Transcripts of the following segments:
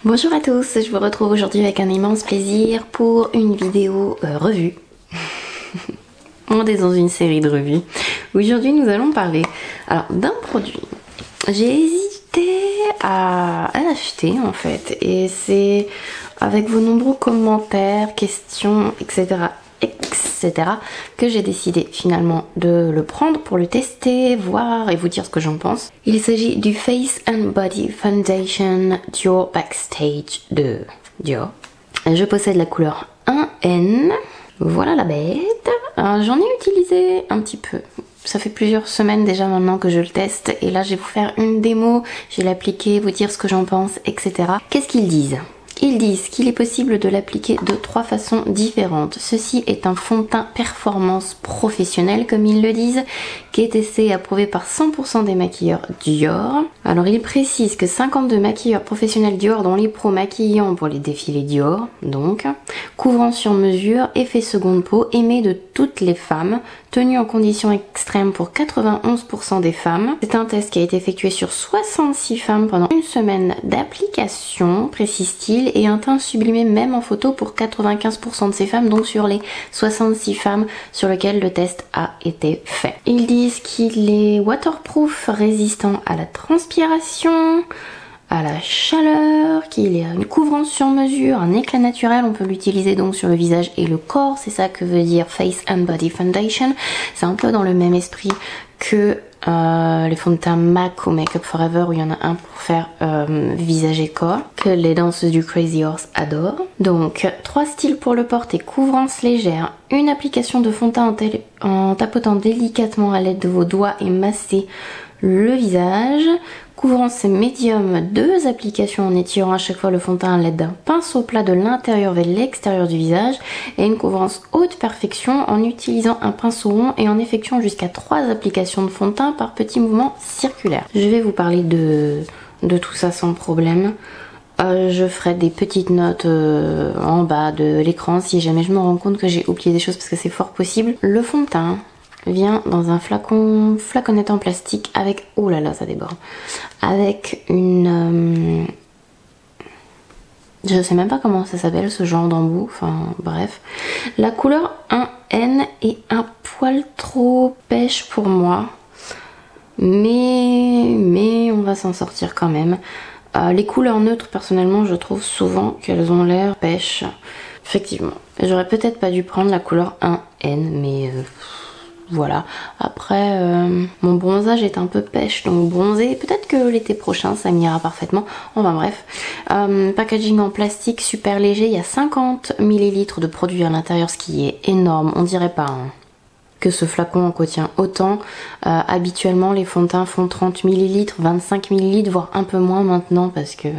Bonjour à tous, je vous retrouve aujourd'hui avec un immense plaisir pour une vidéo revue. On est dans une série de revues. Aujourd'hui nous allons parler d'un produit. J'ai hésité à l'acheter en fait, et c'est avec vos nombreux commentaires, questions, etc. que j'ai décidé finalement de le prendre pour le tester, voir et vous dire ce que j'en pense. Il s'agit du Face and Body Foundation Dior Backstage de Dior. Je possède la couleur 1N. Voilà la bête. J'en ai utilisé un petit peu. Ça fait plusieurs semaines déjà maintenant que je le teste et là je vais vous faire une démo, je vais l'appliquer, vous dire ce que j'en pense, etc. Qu'est-ce qu'ils disent ? Ils disent qu'il est possible de l'appliquer de 3 façons différentes. Ceci est un fond de teint performance professionnelle, comme ils le disent, qui est testé et approuvé par 100% des maquilleurs Dior. Alors ils précisent que 52 maquilleurs professionnels Dior, dont les pros maquillants pour les défilés Dior, donc, couvrant sur mesure, effet seconde peau, aimé de toutes les femmes, tenu en conditions extrêmes pour 91% des femmes. C'est un test qui a été effectué sur 66 femmes pendant une semaine d'application, précise-t-il, et un teint sublimé même en photo pour 95% de ces femmes, donc sur les 66 femmes sur lesquelles le test a été fait. Ils disent qu'il est waterproof, résistant à la transpiration, à la chaleur, qu'il est une couvrance sur mesure, un éclat naturel, on peut l'utiliser donc sur le visage et le corps, c'est ça que veut dire Face and Body Foundation. C'est un peu dans le même esprit que les fonds de teint MAC ou Make Up For Ever, où il y en a un pour faire visage et corps, que les danseuses du Crazy Horse adorent. Donc 3 styles pour le porter: couvrance légère, une application de fond de teint en tapotant délicatement à l'aide de vos doigts et masser le visage, couvrance médium, 2 applications en étirant à chaque fois le fond de teint à l'aide d'un pinceau plat de l'intérieur vers l'extérieur du visage, et une couvrance haute perfection en utilisant un pinceau rond et en effectuant jusqu'à 3 applications de fond de teint par petits mouvements circulaires. Je vais vous parler de tout ça sans problème. Je ferai des petites notes en bas de l'écran si jamais je me rends compte que j'ai oublié des choses, parce que c'est fort possible. Le fond de teint vient dans un flaconnette en plastique avec, oh là là ça déborde, avec une je sais même pas comment ça s'appelle ce genre d'embout, enfin bref. La couleur 1N est un poil trop pêche pour moi, mais on va s'en sortir quand même. Les couleurs neutres, personnellement je trouve souvent qu'elles ont l'air pêche. Effectivement, j'aurais peut-être pas dû prendre la couleur 1N, mais voilà. Après, mon bronzage est un peu pêche, donc bronzer, peut-être que l'été prochain ça m'ira parfaitement. Enfin bref. Packaging en plastique super léger, il y a 50 ml de produit à l'intérieur, ce qui est énorme. On dirait pas que ce flacon en contient autant. Habituellement les fonds de teint font 30 ml, 25 ml, voire un peu moins maintenant, parce que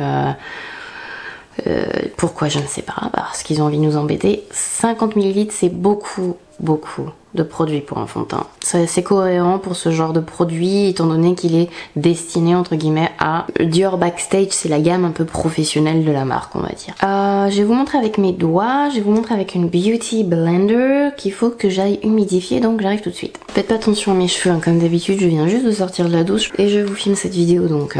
pourquoi je ne sais pas, parce qu'ils ont envie de nous embêter. 50 ml c'est beaucoup de produits pour un fond de teint. C'est cohérent pour ce genre de produit, étant donné qu'il est destiné entre guillemets à Dior Backstage, c'est la gamme un peu professionnelle de la marque, on va dire. Je vais vous montrer avec mes doigts, je vais vous montrer avec une Beauty Blender qu'il faut que j'aille humidifier, donc j'arrive tout de suite. Faites pas attention à mes cheveux, hein, comme d'habitude je viens juste de sortir de la douche et je vous filme cette vidéo donc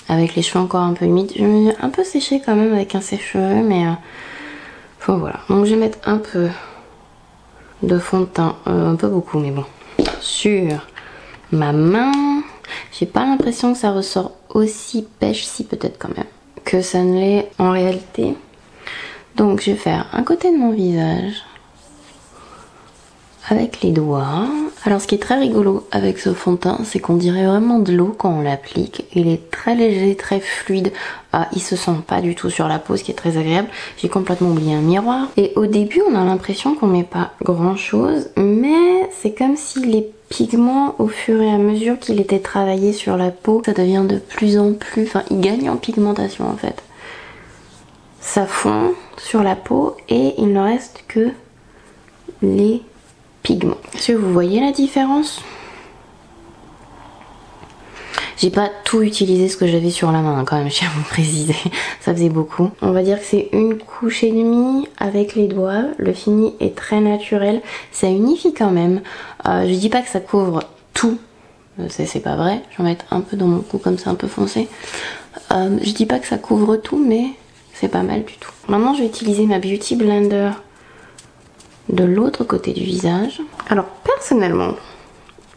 avec les cheveux encore un peu humides. Je me suis un peu séchée quand même avec un sèche-cheveux, mais voilà. Donc je vais mettre un peu de fond de teint, un peu beaucoup mais bon, sur ma main. J'ai pas l'impression que ça ressort aussi pêche, si peut-être quand même, que ça ne l'est en réalité. Donc je vais faire un côté de mon visage avec les doigts. Alors ce qui est très rigolo avec ce fond de teint, c'est qu'on dirait vraiment de l'eau quand on l'applique. Il est très léger, très fluide. Il se sent pas du tout sur la peau, ce qui est très agréable. J'ai complètement oublié un miroir. Et au début, on a l'impression qu'on met pas grand chose, mais c'est comme si les pigments, au fur et à mesure qu'il était travaillé sur la peau, ça devient de plus en plus... Enfin, il gagne en pigmentation en fait. Ça fond sur la peau et il ne reste que les pigments. Est-ce que vous voyez la différence? J'ai pas tout utilisé ce que j'avais sur la main, quand même, je tiens à vous préciser. Ça faisait beaucoup. On va dire que c'est une couche et demie avec les doigts. Le fini est très naturel. Ça unifie quand même. Je dis pas que ça couvre tout. C'est pas vrai. Je vais en mettre un peu dans mon cou comme ça, un peu foncé. Je dis pas que ça couvre tout, mais c'est pas mal du tout. Maintenant, je vais utiliser ma Beauty Blender de l'autre côté du visage. Alors, personnellement,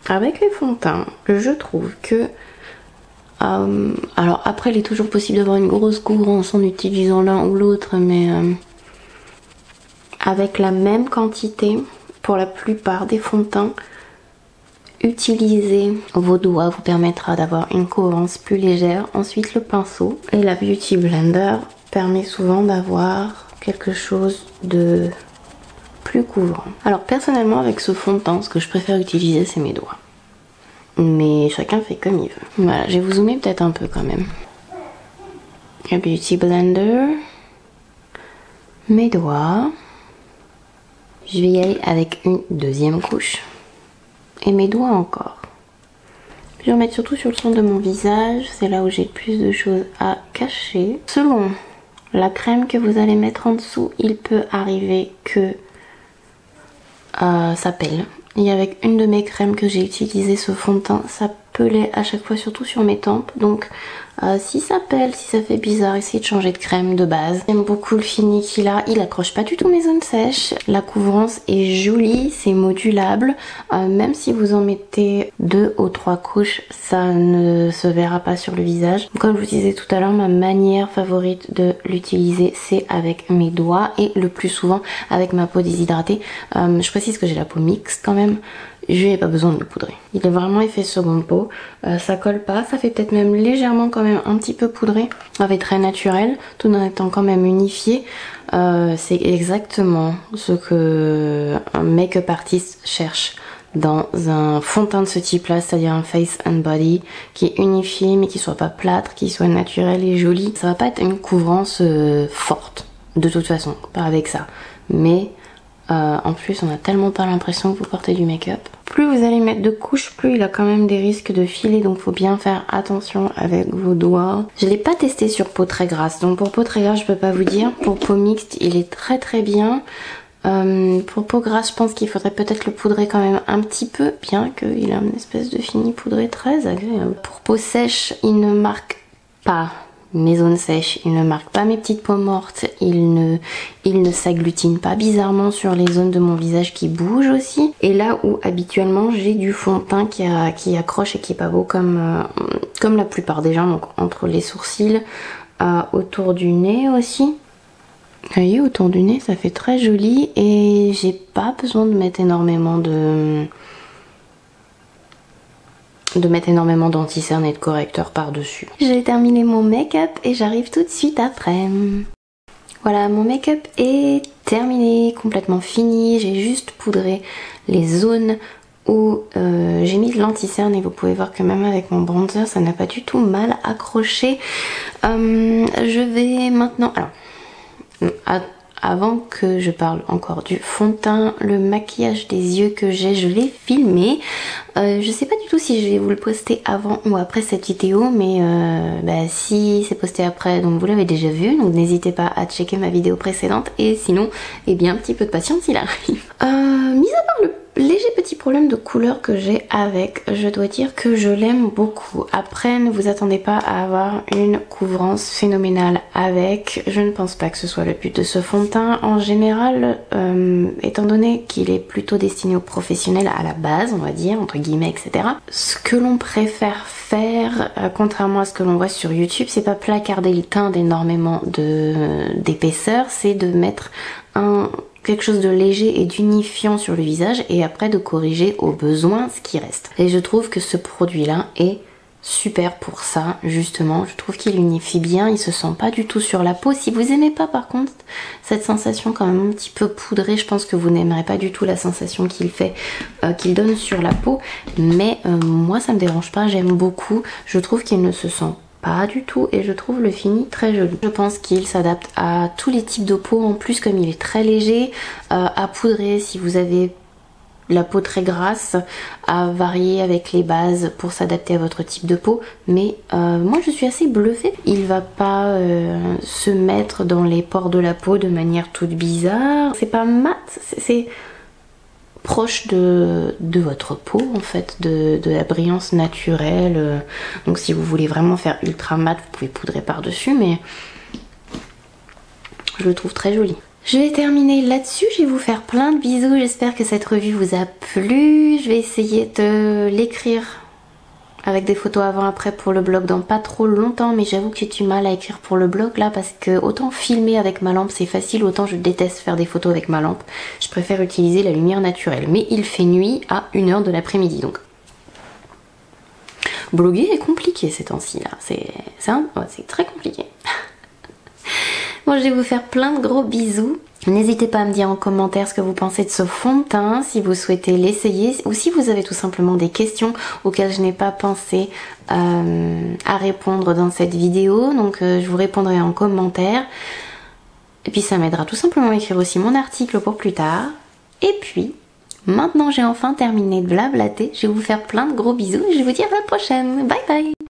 avec les fonds de teint, je trouve que... alors après, il est toujours possible d'avoir une grosse couvrance en utilisant l'un ou l'autre, mais avec la même quantité, pour la plupart des fonds de teint, utiliser vos doigts vous permettra d'avoir une couvrance plus légère. Ensuite, le pinceau et la Beauty Blender permet souvent d'avoir quelque chose de plus couvrant. Alors personnellement, avec ce fond de teint, ce que je préfère utiliser, c'est mes doigts. Mais chacun fait comme il veut. Voilà, je vais vous zoomer peut-être un peu quand même. La Beauty Blender, mes doigts. Je vais y aller avec une deuxième couche. Et mes doigts encore. Je vais remettre surtout sur le centre de mon visage. C'est là où j'ai le plus de choses à cacher. Selon la crème que vous allez mettre en dessous, il peut arriver que ça pèle. Et avec une de mes crèmes que j'ai utilisé, ce fond de teint, ça pelait à chaque fois, surtout sur mes tempes. Donc si ça pèle, si ça fait bizarre, essayez de changer de crème de base. J'aime beaucoup le fini qu'il a, il accroche pas du tout mes zones sèches. La couvrance est jolie, c'est modulable. Même si vous en mettez 2 ou 3 couches, ça ne se verra pas sur le visage. Comme je vous disais tout à l'heure, ma manière favorite de l'utiliser, c'est avec mes doigts et le plus souvent avec ma peau déshydratée. Je précise que j'ai la peau mixte quand même. Je n'ai pas besoin de le poudrer. Il est vraiment effet seconde peau. Ça colle pas. Ça fait peut-être même légèrement quand même un petit peu poudré. Ça fait très naturel tout en étant quand même unifié. C'est exactement ce que un make-up artiste cherche dans un fond de teint de ce type là, c'est-à-dire un face and body qui est unifié mais qui soit pas plâtre, qui soit naturel et joli. Ça va pas être une couvrance forte de toute façon, pas avec ça. Mais en plus, on a tellement pas l'impression que vous portez du make-up. Plus vous allez mettre de couches, plus il a quand même des risques de filer, donc faut bien faire attention avec vos doigts. Je l'ai pas testé sur peau très grasse, donc pour peau très grasse, je peux pas vous dire. Pour peau mixte, il est très très bien. Pour peau grasse, je pense qu'il faudrait peut-être le poudrer quand même un petit peu, bien qu'il a une espèce de fini poudré très agréable. Pour peau sèche, il ne marque pas mes zones sèches, il ne marque pas mes petites peaux mortes, il ne s'agglutine pas bizarrement sur les zones de mon visage qui bougent aussi. Et là où habituellement j'ai du fond de teint qui accroche et qui est pas beau comme la plupart des gens, donc entre les sourcils, autour du nez aussi. Vous voyez, autour du nez ça fait très joli et j'ai pas besoin de mettre énormément d'anti-cerne et de correcteur par-dessus. J'ai terminé mon make-up et j'arrive tout de suite après. Voilà, mon make-up est terminé, complètement fini. J'ai juste poudré les zones où j'ai mis de l'anti-cerne et vous pouvez voir que même avec mon bronzer, ça n'a pas du tout mal accroché. Je vais maintenant... Alors, avant que je parle encore du fond de teint, le maquillage des yeux que j'ai, je l'ai filmé. Je sais pas du tout si je vais vous le poster avant ou après cette vidéo, mais si c'est posté après, donc vous l'avez déjà vu, donc n'hésitez pas à checker ma vidéo précédente, et sinon, eh bien, un petit peu de patience, il arrive. Mis à part le léger petit problème de couleur que j'ai avec, je dois dire que je l'aime beaucoup. Après, ne vous attendez pas à avoir une couvrance phénoménale avec. Je ne pense pas que ce soit le but de ce fond de teint. En général, étant donné qu'il est plutôt destiné aux professionnels à la base, on va dire, entre guillemets, etc. Ce que l'on préfère faire, contrairement à ce que l'on voit sur YouTube, c'est pas placarder le teint d'énormément d'épaisseur, c'est de mettre quelque chose de léger et d'unifiant sur le visage et après de corriger au besoin ce qui reste. Et je trouve que ce produit là est super pour ça, justement. Je trouve qu'il unifie bien, il se sent pas du tout sur la peau. Si vous aimez pas par contre cette sensation quand même un petit peu poudrée, je pense que vous n'aimerez pas du tout la sensation qu'il donne sur la peau. Mais moi ça me dérange pas, j'aime beaucoup. Je trouve qu'il ne se sent pas du tout et je trouve le fini très joli. Je pense qu'il s'adapte à tous les types de peau, en plus comme il est très léger, à poudrer si vous avez la peau très grasse, à varier avec les bases pour s'adapter à votre type de peau. Mais moi je suis assez bluffée. Il va pas se mettre dans les pores de la peau de manière toute bizarre. C'est pas mat, proche de votre peau en fait, de la brillance naturelle. Donc si vous voulez vraiment faire ultra mat, vous pouvez poudrer par dessus, mais je le trouve très joli. Je vais terminer là-dessus, je vais vous faire plein de bisous, j'espère que cette revue vous a plu. Je vais essayer de l'écrire avec des photos avant-après pour le blog dans pas trop longtemps, mais j'avoue que j'ai du mal à écrire pour le blog là, parce que autant filmer avec ma lampe c'est facile, autant je déteste faire des photos avec ma lampe. Je préfère utiliser la lumière naturelle, mais il fait nuit à 1h de l'après-midi, donc bloguer est compliqué ces temps-ci là, c'est très compliqué. Bon, je vais vous faire plein de gros bisous. N'hésitez pas à me dire en commentaire ce que vous pensez de ce fond de teint, si vous souhaitez l'essayer, ou si vous avez tout simplement des questions auxquelles je n'ai pas pensé à répondre dans cette vidéo. Donc je vous répondrai en commentaire. Et puis ça m'aidera tout simplement à écrire aussi mon article pour plus tard. Et puis, maintenant j'ai enfin terminé de blablater, je vais vous faire plein de gros bisous et je vous dis à la prochaine. Bye bye!